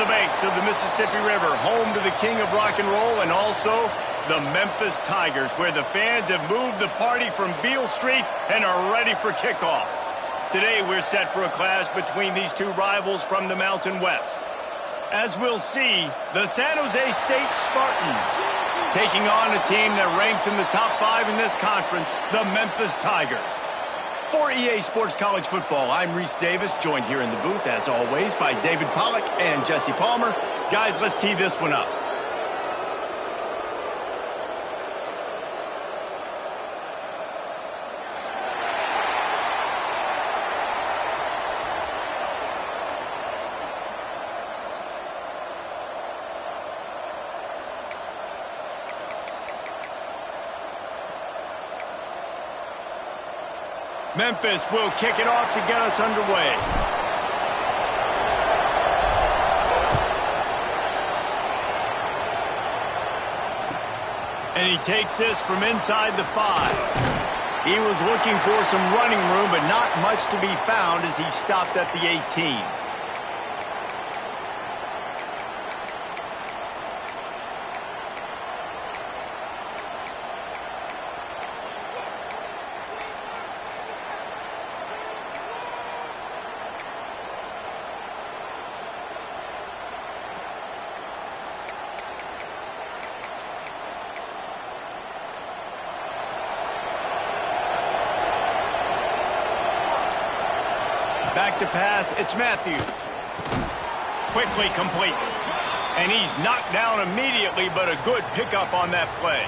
the banks of the Mississippi River, home to the king of rock and roll and also the Memphis Tigers, where the fans have moved the party from Beale Street and are ready for kickoff. Today, we're set for a clash between these two rivals from the Mountain West. As we'll see, the San Jose State Spartans taking on a team that ranks in the top 5 in this conference, the Memphis Tigers. For EA Sports College Football, I'm Reese Davis, joined here in the booth, as always, by David Pollack and Jesse Palmer. Guys, let's tee this one up. Memphis will kick it off to get us underway. And he takes this from inside the 5. He was looking for some running room, but not much to be found as he stopped at the 18. Back to pass, it's Matthews. Quickly complete. And he's knocked down immediately, but a good pickup on that play.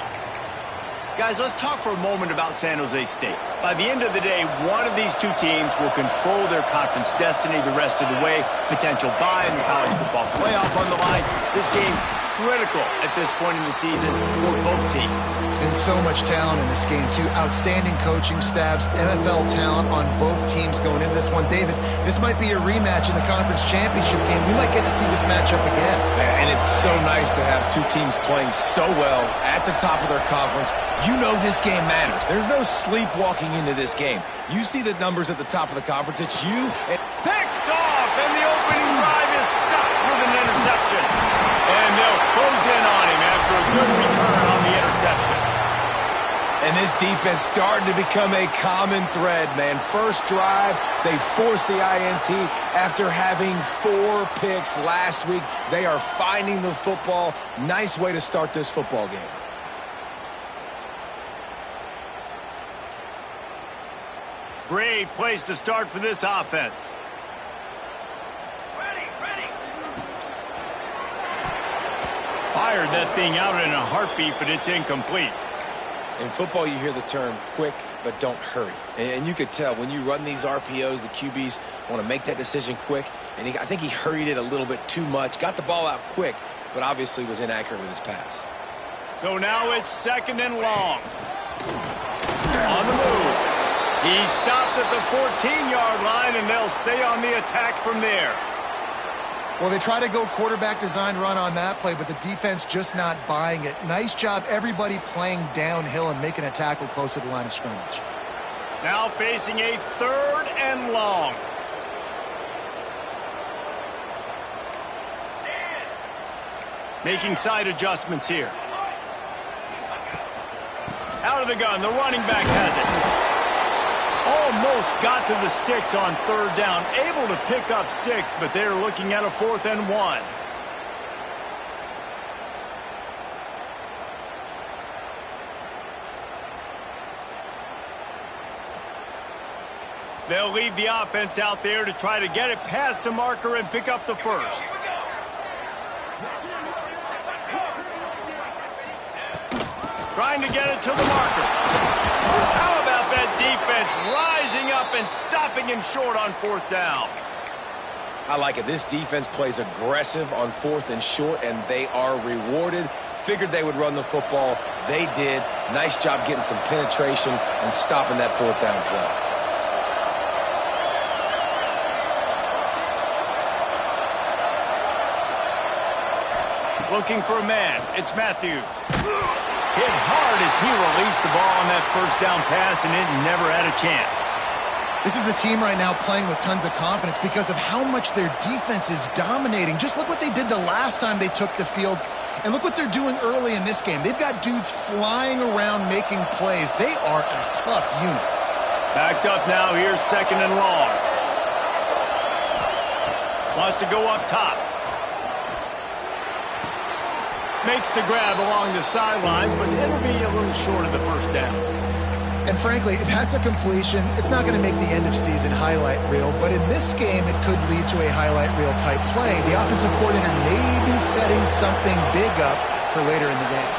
Guys, let's talk for a moment about San Jose State. By the end of the day, one of these two teams will control their conference destiny the rest of the way. Potential bye in the college football playoff on the line. This game critical at this point in the season for both teams. And so much talent in this game, too. Outstanding coaching staffs, NFL talent on both teams going into this one. David, this might be a rematch in the conference championship game. We might get to see this matchup again. And it's so nice to have two teams playing so well at the top of their conference. You know this game matters. There's no sleepwalking into this game. You see the numbers at the top of the conference. It's you. Picked off, and the opening drive is stopped with an interception. And they'll close in on him after a good return on the interception. And this defense starting to become a common thread, man. First drive, they forced the INT after having 4 picks last week. They are finding the football. Nice way to start this football game. Great place to start for this offense. Fired that thing out in a heartbeat, but it's incomplete. In football, you hear the term quick, but don't hurry. And you could tell when you run these RPOs, the QBs want to make that decision quick. And I think he hurried it a little bit too much. Got the ball out quick, but obviously was inaccurate with his pass. So now it's 2nd and long. On the move. He stopped at the 14-yard line, and they'll stay on the attack from there. Well, they try to go quarterback design run on that play, but the defense just not buying it. Nice job, everybody playing downhill and making a tackle close to the line of scrimmage. Now facing a 3rd and long. Making side adjustments here. Out of the gun, the running back has it. Almost got to the sticks on 3rd down. Able to pick up 6, but they're looking at a 4th and 1. They'll leave the offense out there to try to get it past the marker and pick up the 1st. Trying to get it to the marker. How about that defense rising up and stopping him short on 4th down? I like it. This defense plays aggressive on 4th and short, and they are rewarded. Figured they would run the football. They did. Nice job getting some penetration and stopping that 4th down play. Looking for a man. It's Matthews. Hit hard as he released the ball on that 1st down pass, and it never had a chance. This is a team right now playing with tons of confidence because of how much their defense is dominating. Just look what they did the last time they took the field, and look what they're doing early in this game. They've got dudes flying around making plays. They are a tough unit. Backed up now, here's 2nd and long. Wants to go up top. Makes the grab along the sidelines, but it'll be a little short of the first down. And frankly, if that's a completion, it's not going to make the end-of-season highlight reel, but in this game, it could lead to a highlight reel type play. The offensive coordinator may be setting something big up for later in the game.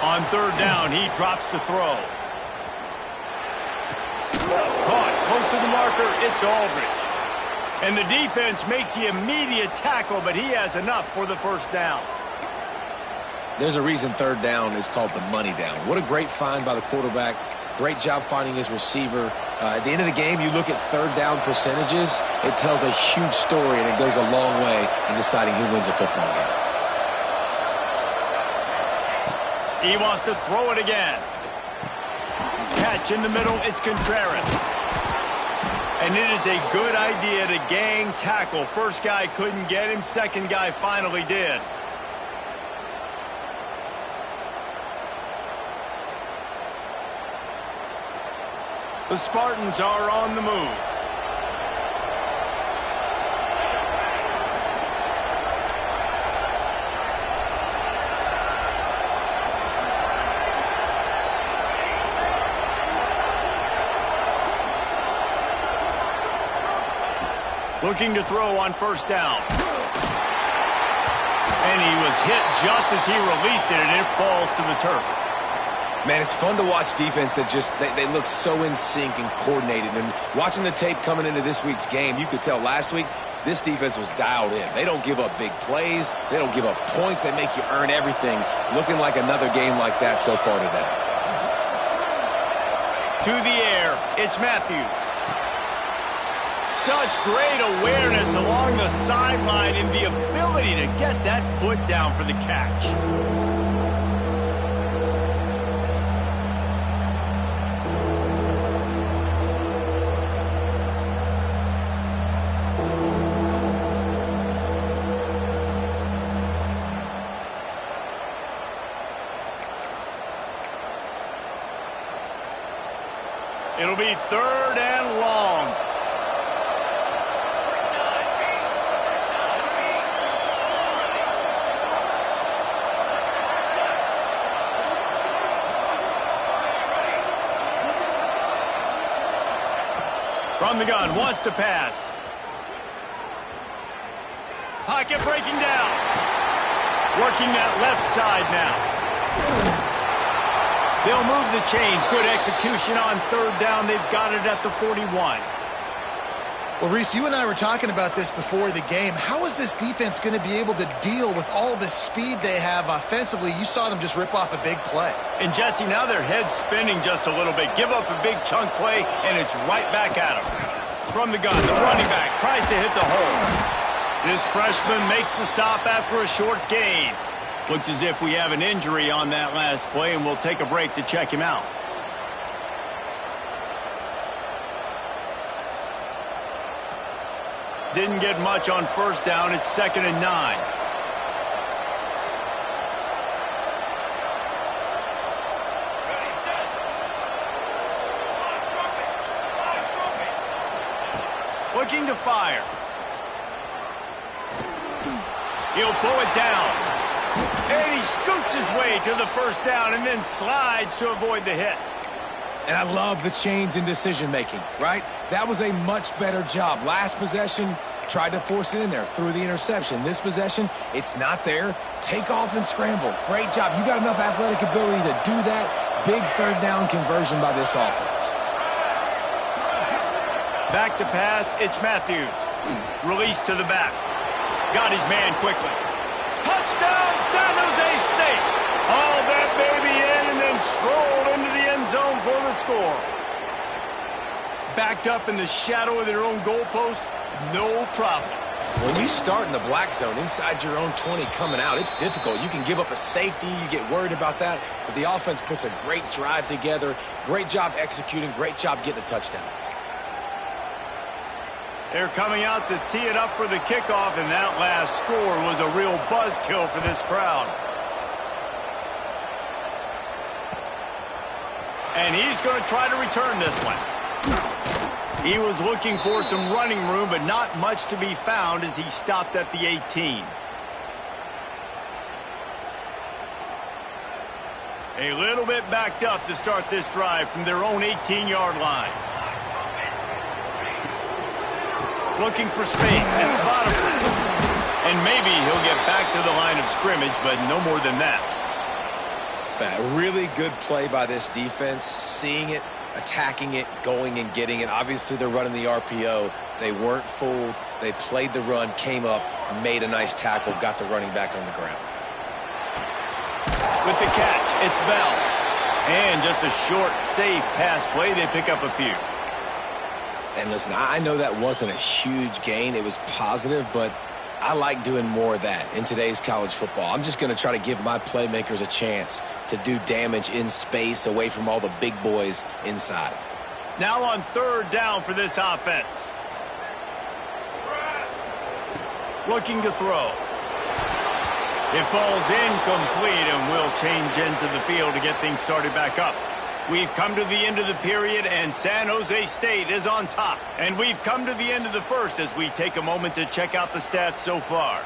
On 3rd down, he drops to throw. Caught close to the marker, it's Aldridge. And the defense makes the immediate tackle, but he has enough for the first down. There's a reason 3rd down is called the money down. What a great find by the quarterback. Great job finding his receiver. At the end of the game, you look at 3rd down percentages. It tells a huge story, and it goes a long way in deciding who wins a football game. He wants to throw it again. Catch in the middle, it's Contreras. And it is a good idea to gang tackle. First guy couldn't get him, second guy finally did. The Spartans are on the move. Looking to throw on 1st down. And he was hit just as he released it, and it falls to the turf. Man, it's fun to watch defense that just, they look so in sync and coordinated. And watching the tape coming into this week's game, you could tell last week this defense was dialed in. They don't give up big plays. They don't give up points. They make you earn everything. Looking like another game like that so far today. To the air, it's Matthews. Such great awareness along the sideline and the ability to get that foot down for the catch. It'll be 3rd and long. From the gun, wants to pass. Pocket breaking down. Working that left side now. They'll move the chains. Good execution on 3rd down. They've got it at the 41. Well, Reese, you and I were talking about this before the game. How is this defense going to be able to deal with all the speed they have offensively? You saw them just rip off a big play. And, Jesse, now their head's spinning just a little bit. Give up a big chunk play, and it's right back at them. From the gun, the running back tries to hit the hole. This freshman makes the stop after a short gain. Looks as if we have an injury on that last play, and we'll take a break to check him out. Didn't get much on 1st down. It's 2nd and 9. Looking to fire. He'll pull it down. And he scoots his way to the 1st down and then slides to avoid the hit. And I love the change in decision-making, right? That was a much better job. Last possession, tried to force it in there, threw the interception. This possession, it's not there. Take off and scramble. Great job. You got enough athletic ability to do that. Big 3rd down conversion by this offense. Back to pass, it's Matthews. Release to the back. Got his man quickly. Touchdown, San Jose State. All that baby in and then strolled into the end zone for the score. Backed up in the shadow of their own goalpost, no problem. When you start in the black zone inside your own 20 coming out, it's difficult. You can give up a safety. You get worried about that. But the offense puts a great drive together. Great job executing. Great job getting a touchdown. They're coming out to tee it up for the kickoff, and that last score was a real buzzkill for this crowd. And he's going to try to return this one. He was looking for some running room, but not much to be found as he stopped at the 18. A little bit backed up to start this drive from their own 18-yard line. Looking for space. It's Bottom. And maybe he'll get back to the line of scrimmage, but no more than that. A really good play by this defense, seeing it, attacking it, going and getting it. Obviously, they're running the RPO. They weren't fooled. They played the run, came up, made a nice tackle, got the running back on the ground. With the catch, it's Bell. And just a short, safe pass play. They pick up a few. And listen, I know that wasn't a huge gain. It was positive, but I like doing more of that in today's college football. I'm just going to try to give my playmakers a chance to do damage in space away from all the big boys inside. Now on third down for this offense. Looking to throw. It falls incomplete and will change ends of the field to get things started back up. We've come to the end of the period, and San Jose State is on top. And we've come to the end of the first as we take a moment to check out the stats so far.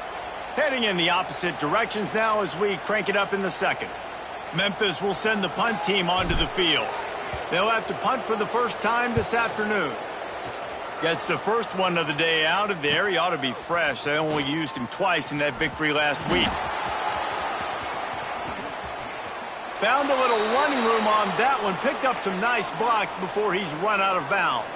Heading in the opposite directions now as we crank it up in the second. Memphis will send the punt team onto the field. They'll have to punt for the first time this afternoon. Gets the first one of the day out of there. He ought to be fresh. They only used him twice in that victory last week. Found a little running room on that one. Picked up some nice blocks before he's run out of bounds.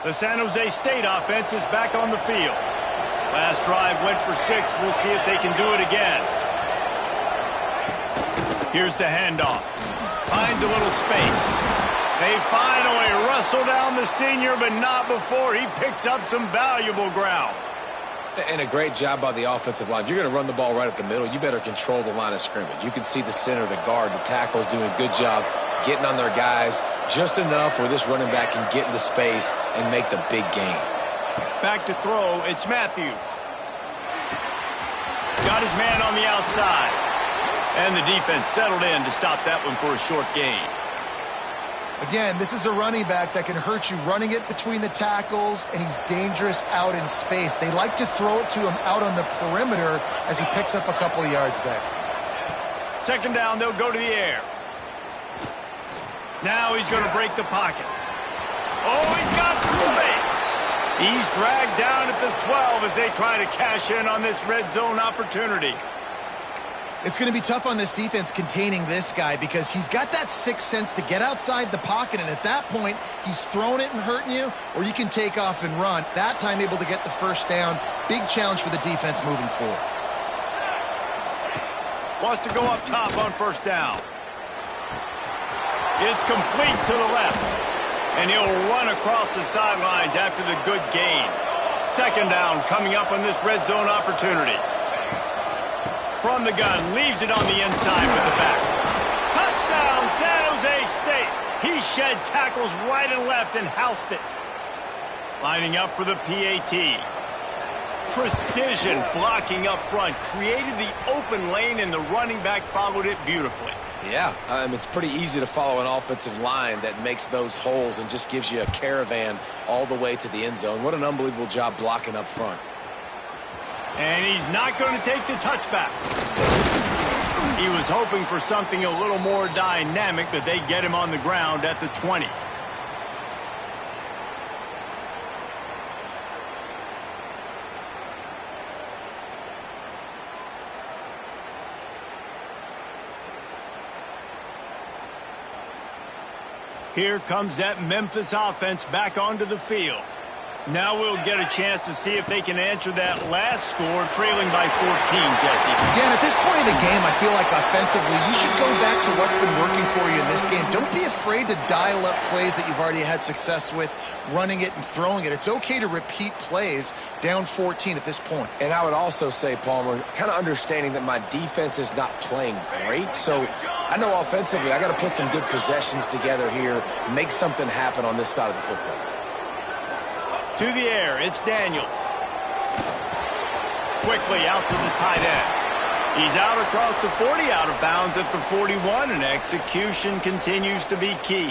The San Jose State offense is back on the field. Last drive went for 6. We'll see if they can do it again. Here's the handoff. Finds a little space. They finally wrestle down the senior, but not before he picks up some valuable ground. And a great job by the offensive line. If you're going to run the ball right up the middle, you better control the line of scrimmage. You can see the center, the guard, the tackles doing a good job getting on their guys just enough where this running back can get into space and make the big gain. Back to throw, it's Matthews. Got his man on the outside. And the defense settled in to stop that one for a short gain. Again, this is a running back that can hurt you running it between the tackles, and he's dangerous out in space. They like to throw it to him out on the perimeter as he picks up a couple of yards there. Second down, they'll go to the air. Now he's going to break the pocket. Oh, he's got some space. He's dragged down at the 12 as they try to cash in on this red zone opportunity. It's going to be tough on this defense containing this guy because he's got that sixth sense to get outside the pocket, and at that point, he's throwing it and hurting you, or you can take off and run. That time able to get the first down. Big challenge for the defense moving forward. Wants to go up top on first down. It's complete to the left, and he'll run across the sidelines after the good gain. Second down coming up on this red zone opportunity. From the gun, leaves it on the inside with the back. Touchdown, San Jose State. He shed tackles right and left and housed it. Lining up for the PAT. Precision blocking up front. Created the open lane, and the running back followed it beautifully. Yeah, it's pretty easy to follow an offensive line that makes those holes and just gives you a caravan all the way to the end zone. What an unbelievable job blocking up front. And he's not going to take the touchback. He was hoping for something a little more dynamic, but they get him on the ground at the 20. Here comes that Memphis offense back onto the field. Now we'll get a chance to see if they can answer that last score, trailing by 14, Jesse. Yeah, and at this point in the game, I feel like offensively, you should go back to what's been working for you in this game. Don't be afraid to dial up plays that you've already had success with, running it and throwing it. It's okay to repeat plays down 14 at this point. And I would also say, Palmer, kind of understanding that my defense is not playing great, so I know offensively I got to put some good possessions together here, make something happen on this side of the football. To the air, it's Daniels. Quickly out to the tight end. He's out across the 40, out of bounds at the 41, and execution continues to be key.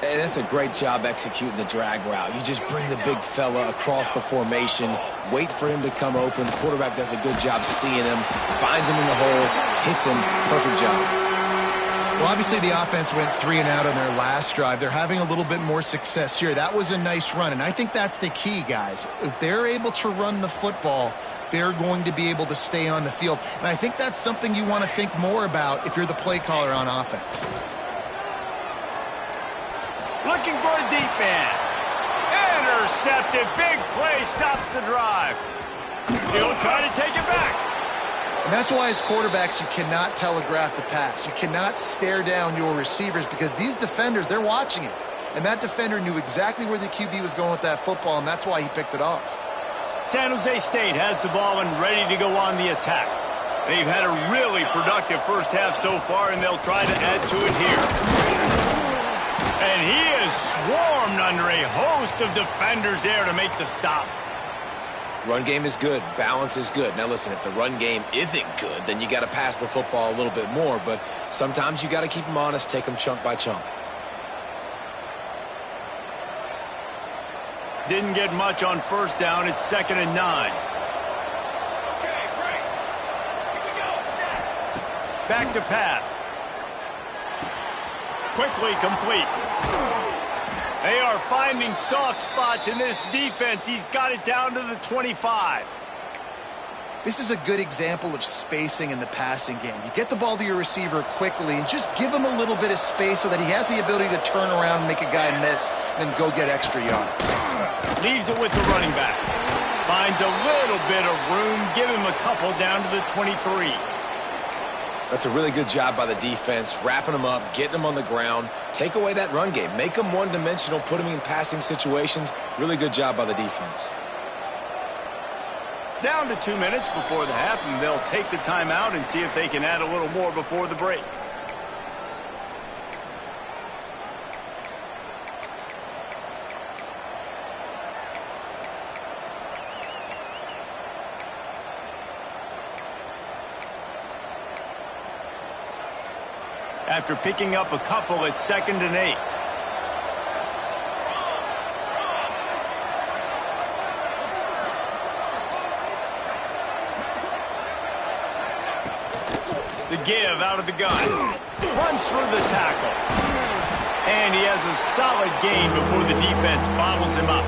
And that's a great job executing the drag route. You just bring the big fella across the formation, wait for him to come open. The quarterback does a good job seeing him, finds him in the hole, hits him. Perfect job. Well, obviously the offense went 3 and out on their last drive. They're having a little bit more success here. That was a nice run, and I think that's the key, guys. If they're able to run the football, they're going to be able to stay on the field. And I think that's something you want to think more about if you're the play caller on offense. Looking for a deep man. Intercepted. Big play stops the drive. He'll try to take it back. And that's why as quarterbacks, you cannot telegraph the pass. You cannot stare down your receivers because these defenders, they're watching it. And that defender knew exactly where the QB was going with that football, and that's why he picked it off. San Jose State has the ball and ready to go on the attack. They've had a really productive first half so far, and they'll try to add to it here. And he is swarmed under a host of defenders there to make the stop. Run game is good. Balance is good. Now, listen, if the run game isn't good, then you got to pass the football a little bit more. But sometimes you got to keep them honest, take them chunk by chunk. Didn't get much on first down. It's 2nd and 9. Okay, break. Here we go. Back to pass. Quickly complete. They are finding soft spots in this defense. He's got it down to the 25. This is a good example of spacing in the passing game. You get the ball to your receiver quickly and just give him a little bit of space so that he has the ability to turn around and make a guy miss, then go get extra yards. Leaves it with the running back. Finds a little bit of room. Give him a couple down to the 23. That's a really good job by the defense, wrapping them up, getting them on the ground. Take away that run game. Make them one-dimensional, put them in passing situations. Really good job by the defense. Down to 2 minutes before the half, and they'll take the timeout and see if they can add a little more before the break. After picking up a couple, it's 2nd and 8. The give out of the gun. Runs for the tackle. And he has a solid gain before the defense bottles him up.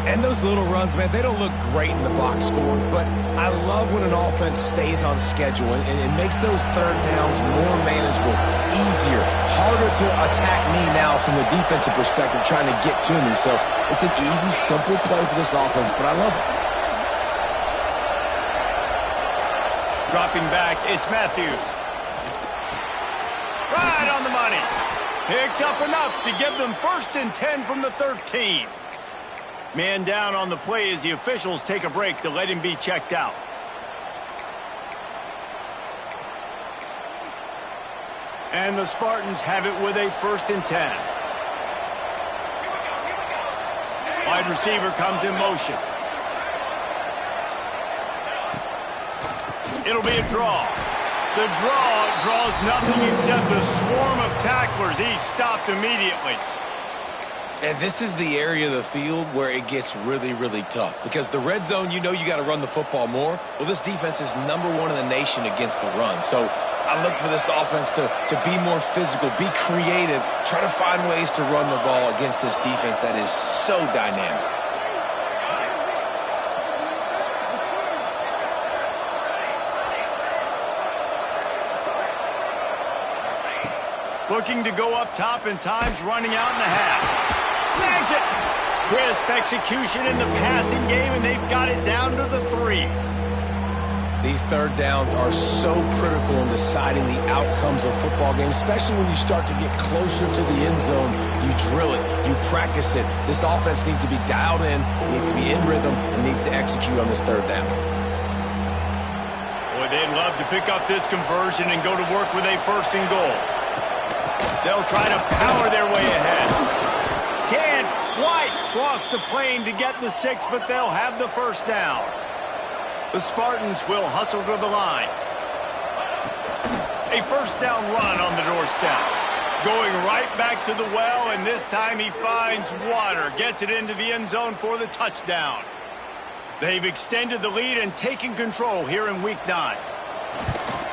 And those little runs, man, they don't look great in the box score, but I love when an offense stays on schedule and it makes those third downs more manageable, easier, harder to attack me now from the defensive perspective trying to get to me. So it's an easy, simple play for this offense, but I love it. Dropping back, it's Matthews. Right on the money. Picks up enough to give them 1st and 10 from the 13. Man down on the play as the officials take a break to let him be checked out. And the Spartans have it with a 1st and 10. Wide receiver comes in motion. It'll be a draw. The draw draws nothing except a swarm of tacklers. He's stopped immediately. And this is the area of the field where it gets really, really tough. Because the red zone, you know you got to run the football more. Well, this defense is #1 in the nation against the run. So I look for this offense to be more physical, be creative, try to find ways to run the ball against this defense that is so dynamic. Looking to go up top, and time's running out in the half. Snags it. Crisp execution in the passing game, and they've got it down to the 3. These third downs are so critical in deciding the outcomes of football games, especially when you start to get closer to the end zone. You drill it, you practice it. This offense needs to be dialed in, needs to be in rhythm, and needs to execute on this third down. Boy, they'd love to pick up this conversion and go to work with a 1st and goal. They'll try to power their way ahead. Can't quite cross the plane to get the 6, but they'll have the 1st down. The Spartans will hustle to the line. A 1st down run on the doorstep. Going right back to the well, and this time he finds water. Gets it into the end zone for the touchdown. They've extended the lead and taken control here in Week 9.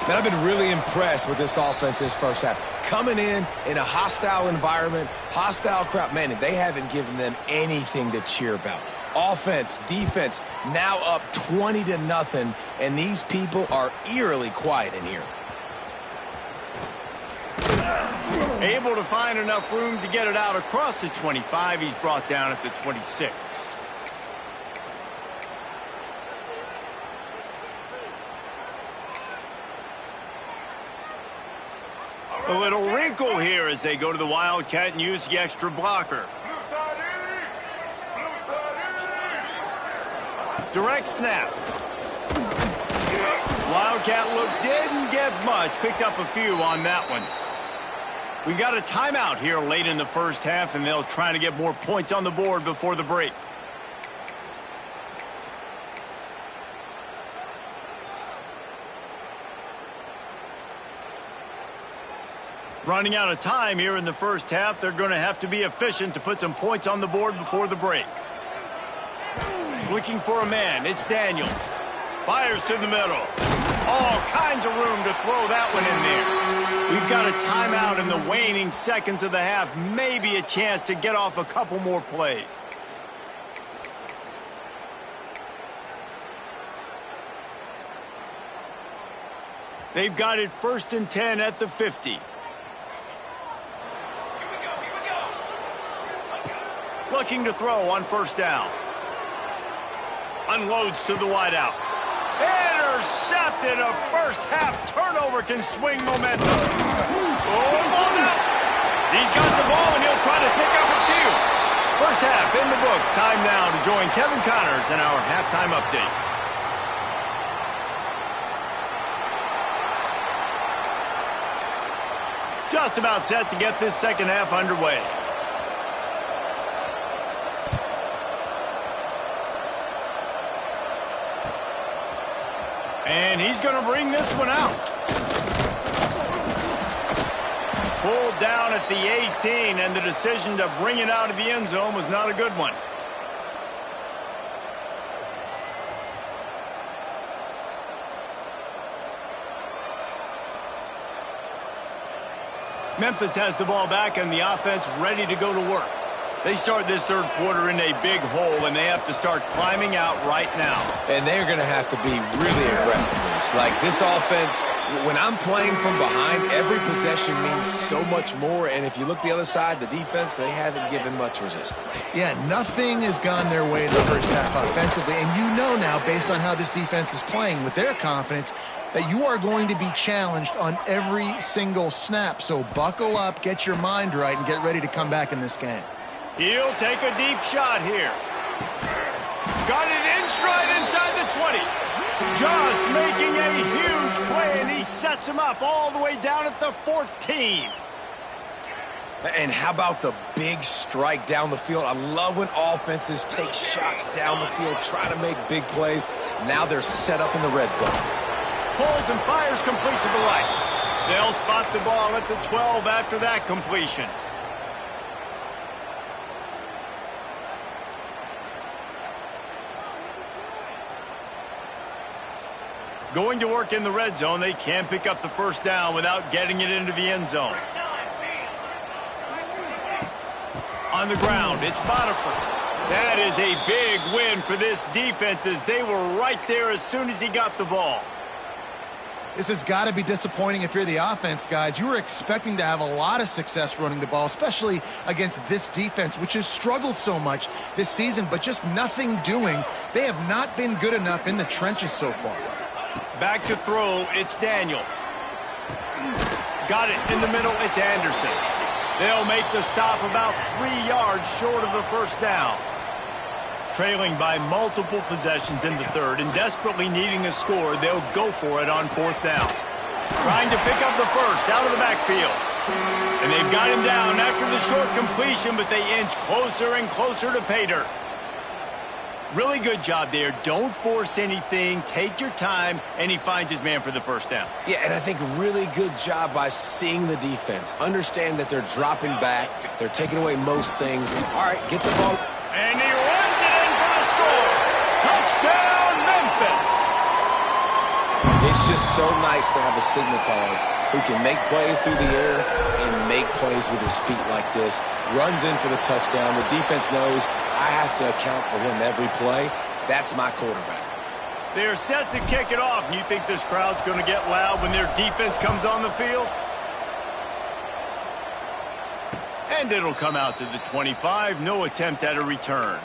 Man, I've been really impressed with this offense this first half. Coming in a hostile environment, hostile crowd. Man, they haven't given them anything to cheer about. Offense, defense, now up 20-0, and these people are eerily quiet in here. Able to find enough room to get it out across the 25. He's brought down at the 26. A little wrinkle here as they go to the Wildcat and use the extra blocker. Direct snap. Wildcat look didn't get much. Picked up a few on that one. We got a timeout here late in the first half, and they'll try to get more points on the board before the break. Running out of time here in the first half. They're going to have to be efficient to put some points on the board before the break. Looking for a man. It's Daniels. Fires to the middle. All kinds of room to throw that one in there. We've got a timeout in the waning seconds of the half. Maybe a chance to get off a couple more plays. They've got it 1st and 10 at the 50. Looking to throw on 1st down. Unloads to the wideout. Intercepted. A first half turnover can swing momentum. Oh, the ball's out. He's got the ball, and he'll try to pick up a few. First half in the books. Time now to join Kevin Connors in our halftime update. Just about set to get this second half underway. And he's going to bring this one out. Pulled down at the 18, and the decision to bring it out of the end zone was not a good one. Memphis has the ball back, and the offense ready to go to work. They start this third quarter in a big hole, and they have to start climbing out right now. And they're going to have to be really aggressive. Like this offense, when I'm playing from behind, every possession means so much more. And if you look the other side, the defense, they haven't given much resistance. Yeah, nothing has gone their way in the first half offensively. And you know now, based on how this defense is playing with their confidence, that you are going to be challenged on every single snap. So buckle up, get your mind right, and get ready to come back in this game. He'll take a deep shot here. Got it in stride inside the 20. Just making a huge play, and he sets him up all the way down at the 14. And how about the big strike down the field? I love when offenses take shots down the field, try to make big plays. Now they're set up in the red zone. Pulls and fires complete to the right. They'll spot the ball at the 12 after that completion. Going to work in the red zone. They can pick up the first down without getting it into the end zone. On the ground, it's Botifer. That is a big win for this defense as they were right there as soon as he got the ball. This has got to be disappointing if you're the offense, guys. You were expecting to have a lot of success running the ball, especially against this defense, which has struggled so much this season, but just nothing doing. They have not been good enough in the trenches so far. Back to throw, it's Daniels. Got it in the middle, it's Anderson. They'll make the stop about 3 yards short of the first down. Trailing by multiple possessions in the third and desperately needing a score, they'll go for it on fourth down. Trying to pick up the first out of the backfield. And they've got him down after the short completion, but they inch closer and closer to pay dirt. Really good job there. Don't force anything. Take your time, and he finds his man for the first down. Yeah, and I think really good job by seeing the defense. Understand that they're dropping back. They're taking away most things. All right, get the ball. And he runs it in for the score. Touchdown, Memphis. It's just so nice to have a signal caller who can make plays through the air and make plays with his feet like this. Runs in for the touchdown. The defense knows I have to account for him every play. That's my quarterback. They're set to kick it off, and you think this crowd's going to get loud when their defense comes on the field? And it'll come out to the 25. No attempt at a return.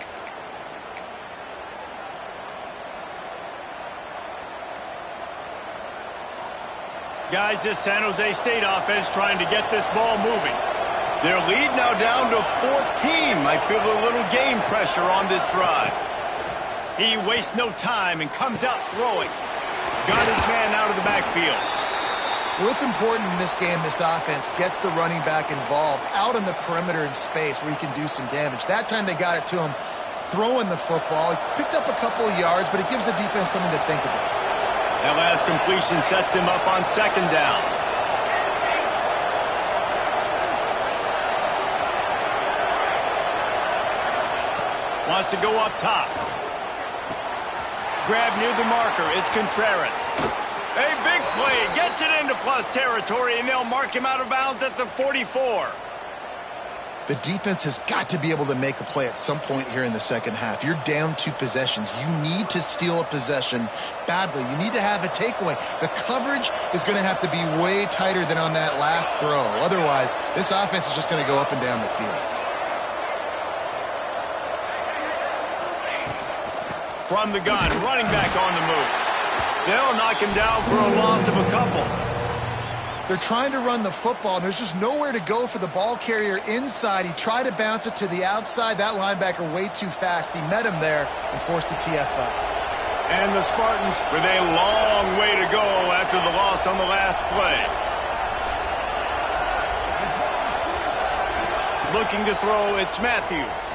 Guys, this San Jose State offense trying to get this ball moving. Their lead now down to 14. I feel a little game pressure on this drive. He wastes no time and comes out throwing. Got his man out of the backfield. Well, it's important in this game this offense gets the running back involved out on the perimeter in space where he can do some damage. That time they got it to him throwing the football. He picked up a couple of yards, but it gives the defense something to think about. That last completion sets him up on second down. Wants to go up top. Grab near the marker is Contreras. A big play, gets it into plus territory, and they'll mark him out of bounds at the 44. The defense has got to be able to make a play at some point here in the second half. You're down 2 possessions. You need to steal a possession badly. You need to have a takeaway. The coverage is going to have to be way tighter than on that last throw. Otherwise, this offense is just going to go up and down the field. From the gun, running back on the move. They'll knock him down for a loss of a couple. They're trying to run the football, and there's just nowhere to go for the ball carrier inside. He tried to bounce it to the outside. That linebacker way too fast. He met him there and forced the TFL. And the Spartans with a long way to go after the loss on the last play. Looking to throw, it's Matthews.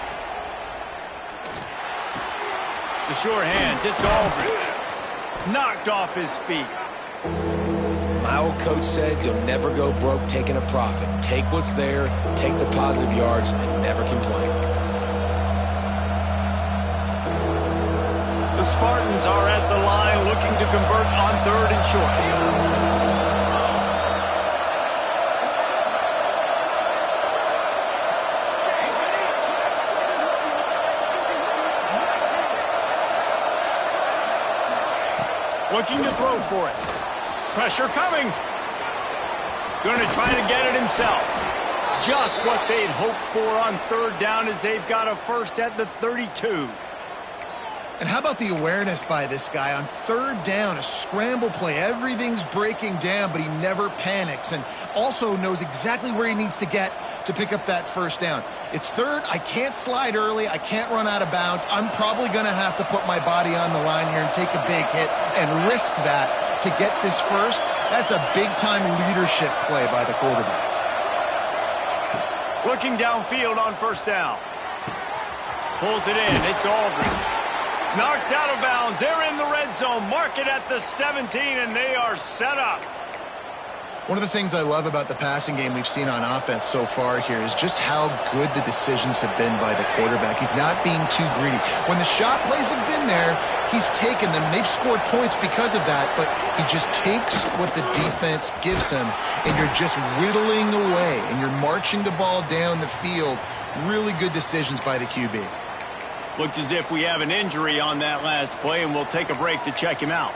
The sure hands, it's Aldridge. Knocked off his feet. My old coach said you'll never go broke taking a profit. Take what's there, take the positive yards, and never complain. The Spartans are at the line looking to convert on third and short. Looking to throw for it. Pressure coming. Going to try to get it himself. Just what they'd hoped for on third down as they've got a first at the 32. And how about the awareness by this guy on third down, a scramble play. Everything's breaking down, but he never panics and also knows exactly where he needs to get to pick up that first down. It's third. I can't slide early. I can't run out of bounds. I'm probably going to have to put my body on the line here and take a big hit and risk that to get this first. That's a big-time leadership play by the quarterback. Looking downfield on first down. Pulls it in. It's Aldridge. Knocked out of bounds. They're in the red zone. Mark it at the 17, and they are set up. One of the things I love about the passing game we've seen on offense so far here is just how good the decisions have been by the quarterback. He's not being too greedy. When the shot plays have been there, he's taken them. They've scored points because of that, but he just takes what the defense gives him, and you're just whittling away, and you're marching the ball down the field. Really good decisions by the QB. Looks as if we have an injury on that last play, and we'll take a break to check him out.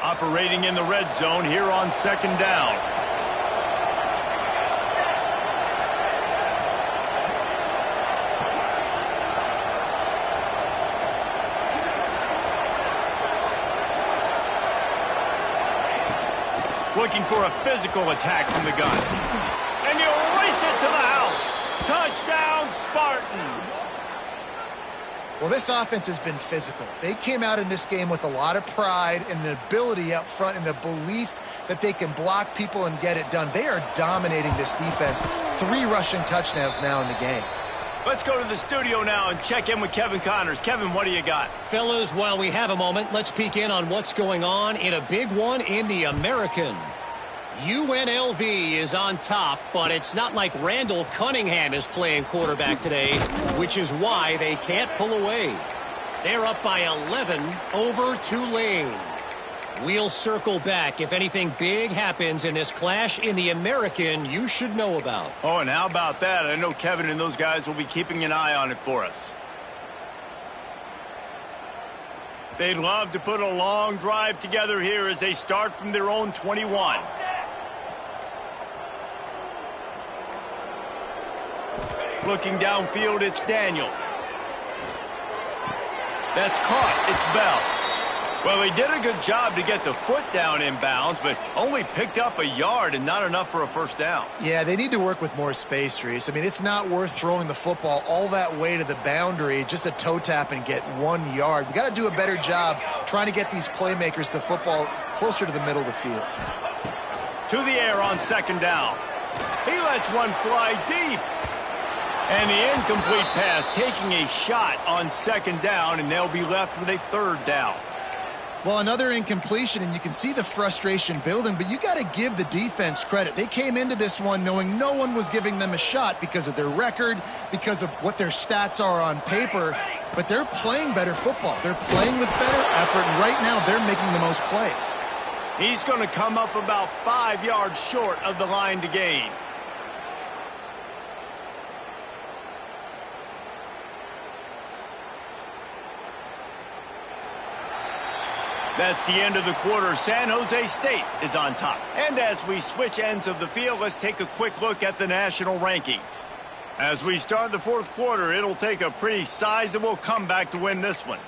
Operating in the red zone here on second down. Looking for a physical attack from the gun. And he'll race it to the house. Touchdown, Spartans. Well, this offense has been physical. They came out in this game with a lot of pride and the ability up front and the belief that they can block people and get it done. They are dominating this defense. 3 rushing touchdowns now in the game. Let's go to the studio now and check in with Kevin Connors. Kevin, what do you got? Fellas, while we have a moment, let's peek in on what's going on in a big one in the American. UNLV is on top, but it's not like Randall Cunningham is playing quarterback today, which is why they can't pull away. They're up by 11 over Tulane. We'll circle back if anything big happens in this clash in the American you should know about. Oh, and how about that? I know Kevin and those guys will be keeping an eye on it for us. They'd love to put a long drive together here as they start from their own 21. Looking downfield, it's Daniels. That's caught. It's Bell. Well, he did a good job to get the foot down inbounds, but only picked up a yard and not enough for a first down. Yeah, they need to work with more space, Reese. I mean, it's not worth throwing the football all that way to the boundary, just a toe tap and get 1 yard. We got to do a better job trying to get these playmakers the football closer to the middle of the field. To the air on second down. He lets one fly deep. And the incomplete pass taking a shot on second down, and they'll be left with a third down. Well, another incompletion, and you can see the frustration building, but you got to give the defense credit. They came into this one knowing no one was giving them a shot because of their record, because of what their stats are on paper, but they're playing better football. They're playing with better effort, and right now they're making the most plays. He's going to come up about 5 yards short of the line to gain. That's the end of the quarter. San Jose State is on top. And as we switch ends of the field, let's take a quick look at the national rankings. As we start the fourth quarter, it'll take a pretty sizable comeback to win this one.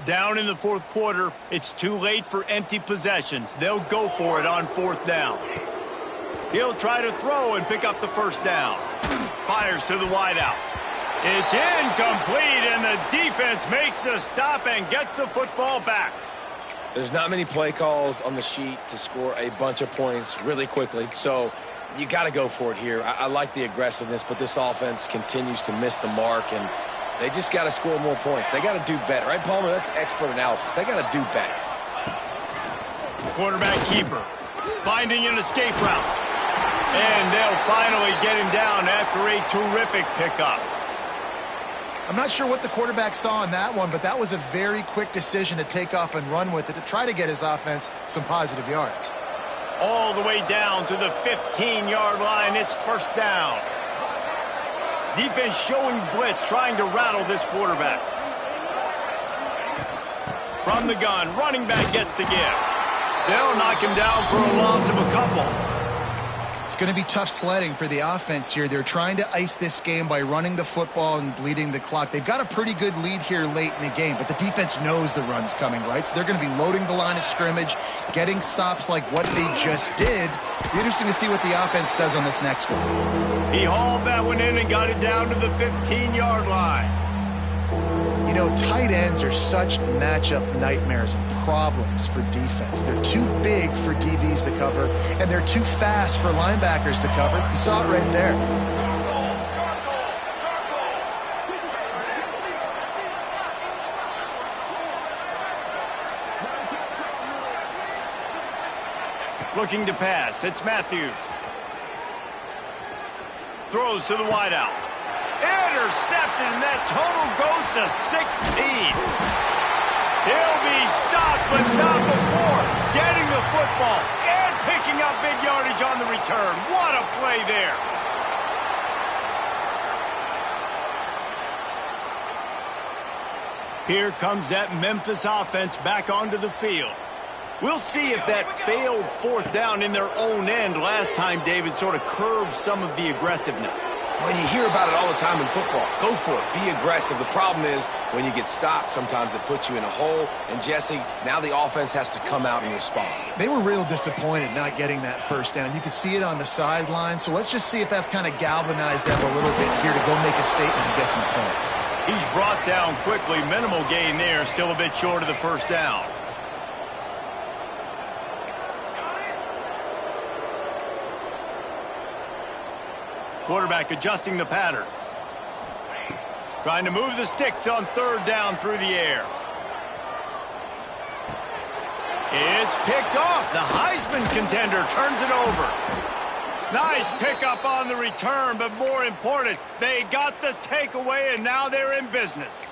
Down in the fourth quarter, it's too late for empty possessions. They'll go for it on fourth down. He'll try to throw and pick up the first down. Fires to the wideout. It's incomplete, and the defense makes the stop and gets the football back. There's not many play calls on the sheet to score a bunch of points really quickly, so you got to go for it here. I like the aggressiveness, but this offense continues to miss the mark, and they just got to score more points. They got to do better. Right, Palmer? That's expert analysis. They got to do better. Quarterback keeper finding an escape route. And they'll finally get him down after a terrific pickup. I'm not sure what the quarterback saw in that one, but that was a very quick decision to take off and run with it to try to get his offense some positive yards. All the way down to the 15-yard line. It's first down. Defense showing blitz, trying to rattle this quarterback. From the gun, running back gets to give. They'll knock him down for a loss of a couple. It's going to be tough sledding for the offense here. They're trying to ice this game by running the football and bleeding the clock. They've got a pretty good lead here late in the game, but the defense knows the run's coming, right? So they're going to be loading the line of scrimmage, getting stops like what they just did. Be interesting to see what the offense does on this next one. He hauled that one in and got it down to the 15-yard line. You know, tight ends are such matchup nightmares and problems for defense. They're too big for DBs to cover, and they're too fast for linebackers to cover. You saw it right there. Looking to pass. It's Matthews. Throws to the wideout. Intercepted, and that total goes to 16. He'll be stopped, but not before getting the football and picking up big yardage on the return. What a play there. Here comes that Memphis offense back onto the field. We'll see if that failed fourth down in their own end last time, David, sort of curbed some of the aggressiveness. Well, you hear about it all the time in football. Go for it. Be aggressive. The problem is when you get stopped, sometimes it puts you in a hole. And, Jesse, now the offense has to come out and respond. They were real disappointed not getting that first down. You could see it on the sideline. So let's just see if that's kind of galvanized them a little bit here to go make a statement and get some points. He's brought down quickly. Minimal gain there. Still a bit short of the first down. Quarterback adjusting the pattern. Trying to move the sticks on third down through the air. It's picked off. The Heisman contender turns it over. Nice pickup on the return, but more important, they got the takeaway, and now they're in business.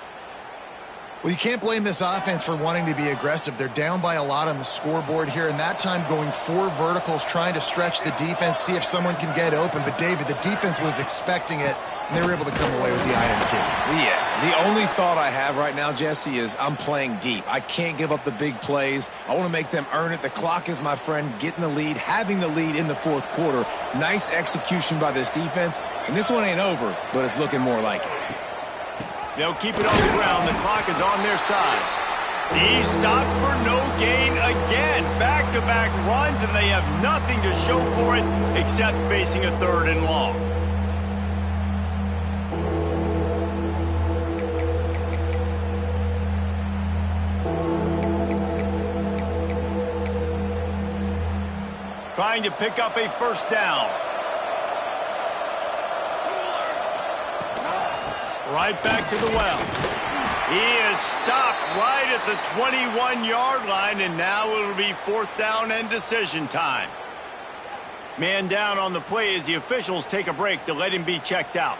Well, you can't blame this offense for wanting to be aggressive. They're down by a lot on the scoreboard here, and that time going 4 verticals, trying to stretch the defense, see if someone can get open. But, David, the defense was expecting it, and they were able to come away with the INT. Yeah, the only thought I have right now, Jesse, is I'm playing deep. I can't give up the big plays. I want to make them earn it. The clock is my friend, getting the lead, having the lead in the fourth quarter. Nice execution by this defense, and this one ain't over, but it's looking more like it. They'll keep it on the ground. The clock is on their side. He stopped for no gain again. Back-to-back runs, and they have nothing to show for it except facing a 3rd and long. Trying to pick up a first down. Right back to the well. He is stopped right at the 21-yard line, and now it'll be 4th down and decision time. Man down on the play as the officials take a break to let him be checked out.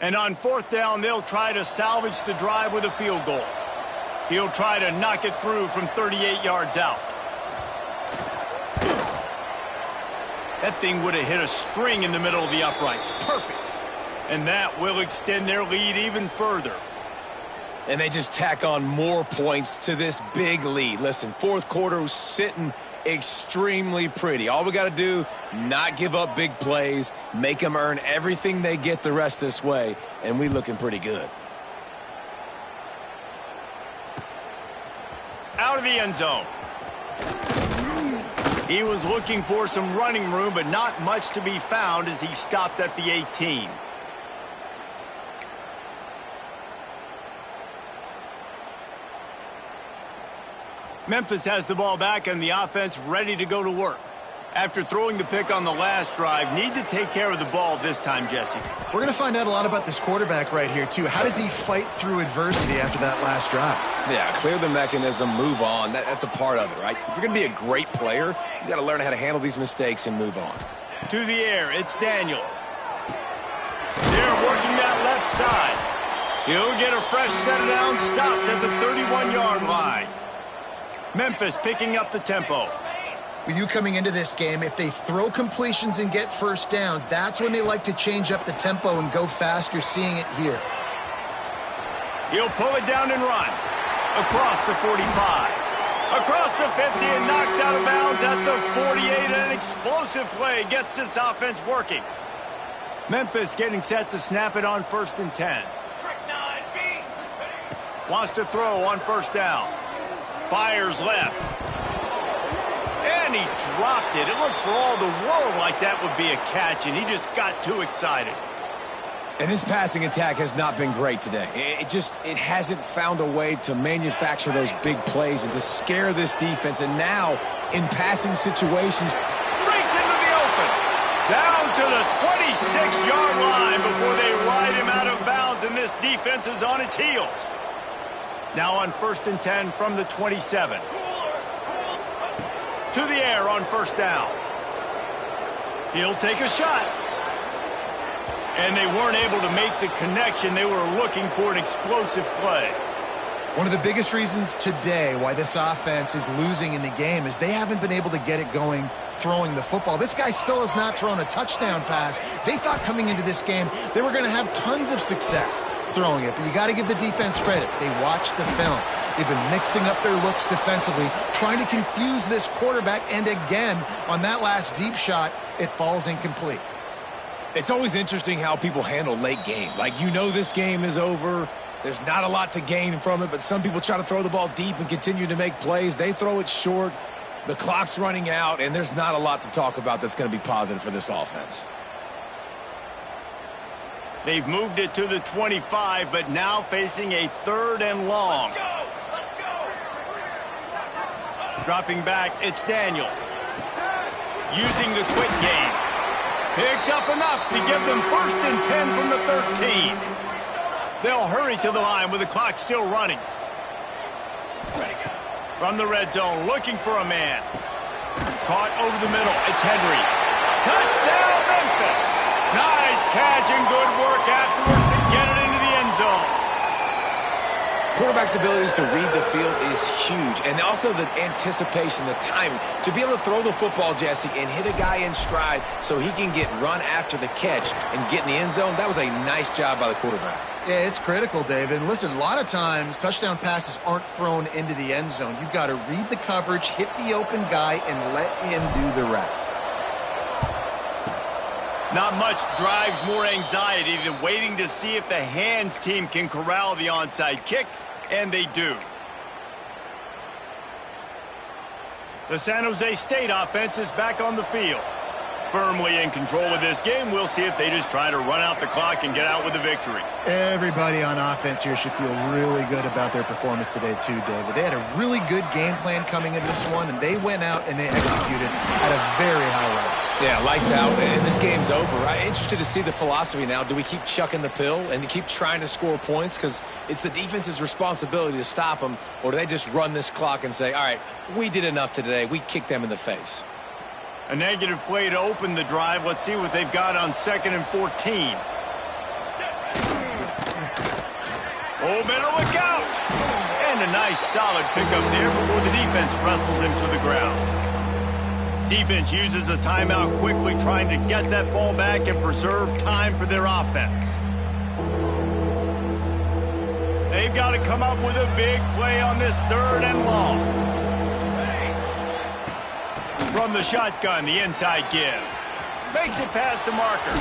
And on 4th down, they'll try to salvage the drive with a field goal. He'll try to knock it through from 38 yards out. That thing would have hit a string in the middle of the uprights. Perfect. And that will extend their lead even further. And they just tack on more points to this big lead. Listen, 4th quarter was sitting extremely pretty. All we got to do, not give up big plays, make them earn everything they get the rest this way, and we looking pretty good. Out of the end zone. He was looking for some running room, but not much to be found as he stopped at the 18. Memphis has the ball back and the offense ready to go to work. After throwing the pick on the last drive, need to take care of the ball this time, Jesse. We're going to find out a lot about this quarterback right here, too. How does he fight through adversity after that last drive? Yeah, clear the mechanism, move on. That's a part of it, right? If you're going to be a great player, you got to learn how to handle these mistakes and move on. To the air, it's Daniels. They're working that left side. He'll get a fresh set down, stopped at the 31-yard line. Memphis picking up the tempo. With you coming into this game, if they throw completions and get first downs, that's when they like to change up the tempo and go fast. You're seeing it here. He'll pull it down and run. Across the 45. Across the 50 and knocked out of bounds at the 48, and an explosive play gets this offense working. Memphis getting set to snap it on 1st and 10. Trick 9B. Wants to throw on 1st down. Fires left. And he dropped it. It looked for all the world like that would be a catch, and he just got too excited. And this passing attack has not been great today. It hasn't found a way to manufacture those big plays and to scare this defense. And now, in passing situations, Breaks into the open. Down to the 26-yard line before they ride him out of bounds, and this defense is on its heels. Now on 1st and 10 from the 27. To the air on 1st down. He'll take a shot. And they weren't able to make the connection. They were looking for an explosive play. One of the biggest reasons today why this offense is losing in the game is they haven't been able to get it going throwing the football. This guy still has not thrown a touchdown pass. They thought coming into this game they were going to have tons of success throwing it, but you got to give the defense credit. They watched the film. They've been mixing up their looks defensively, trying to confuse this quarterback, and again, on that last deep shot, it falls incomplete. it's always interesting how people handle late game. Like, you know this game is over. There's not a lot to gain from it, but some people try to throw the ball deep and continue to make plays. They throw it short. The clock's running out, and there's not a lot to talk about that's going to be positive for this offense. They've moved it to the 25, but now facing a 3rd and long. Let's go. Dropping back, it's Daniels. Using the quick game. Picks up enough to give them 1st and 10 from the 13. They'll hurry to the line with the clock still running. From the red zone, looking for a man. Caught over the middle, it's Henry. Touchdown, Memphis! Nice catch and good work afterwards to get it into the end zone. Quarterback's abilities to read the field is huge, and also the anticipation, the timing. To be able to throw the football, Jesse, and hit a guy in stride so he can get run after the catch and get in the end zone, that was a nice job by the quarterback. Yeah, it's critical, David. And listen, a lot of times touchdown passes aren't thrown into the end zone. You've got to read the coverage, hit the open guy, and let him do the rest. Not much drives more anxiety than waiting to see if the hands team can corral the onside kick, and they do. The San Jose State offense is back on the field. Firmly in control of this game. We'll see if they just try to run out the clock and get out with a victory. Everybody on offense here should feel really good about their performance today too, David. They had a really good game plan coming into this one, and they went out and they executed at a very high level. Yeah, lights out, and this game's over. I'm interested to see the philosophy now. Do we keep chucking the pill and keep trying to score points because it's the defense's responsibility to stop them, or do they just run this clock and say, all right, we did enough today. We kicked them in the face. A negative play to open the drive. Let's see what they've got on 2nd and 14. Oh, better look out! And a nice solid pickup there before the defense wrestles him to the ground. Defense uses a timeout quickly, trying to get that ball back and preserve time for their offense. They've got to come up with a big play on this 3rd and long. From the shotgun, the inside give. Makes it past the marker.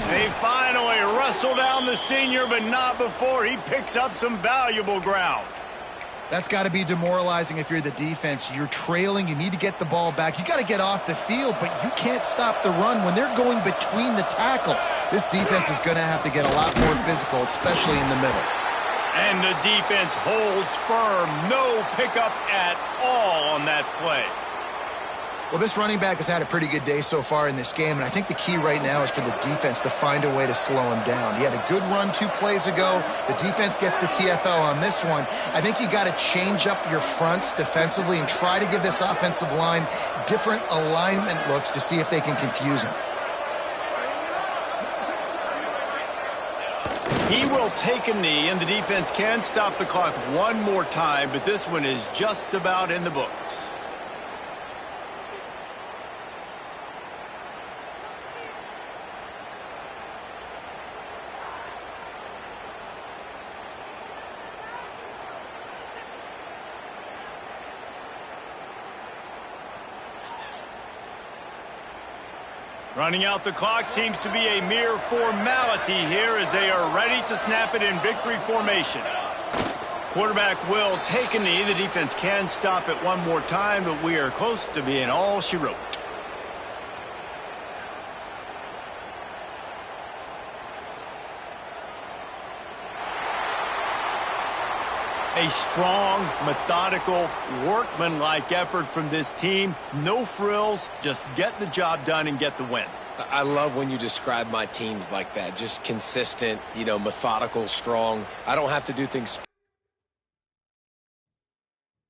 They finally wrestle down the senior, but not before he picks up some valuable ground. That's got to be demoralizing if you're the defense. You're trailing. You need to get the ball back. You got to get off the field, but you can't stop the run when they're going between the tackles. This defense is going to have to get a lot more physical, especially in the middle. And the defense holds firm. No pickup at all on that play. Well, this running back has had a pretty good day so far in this game, and I think the key right now is for the defense to find a way to slow him down. He had a good run 2 plays ago. The defense gets the TFL on this one. I think you got to change up your fronts defensively and try to give this offensive line different alignment looks to see if they can confuse him. He will take a knee, and the defense can stop the clock one more time, but this one is just about in the books. Running out the clock seems to be a mere formality here as they are ready to snap it in victory formation. Quarterback will take a knee. The defense can stop it one more time, but we are close to being all she wrote. A strong, methodical, workmanlike effort from this team. No frills, just get the job done and get the win. I love when you describe my teams like that. Just consistent, methodical, strong. I don't have to do things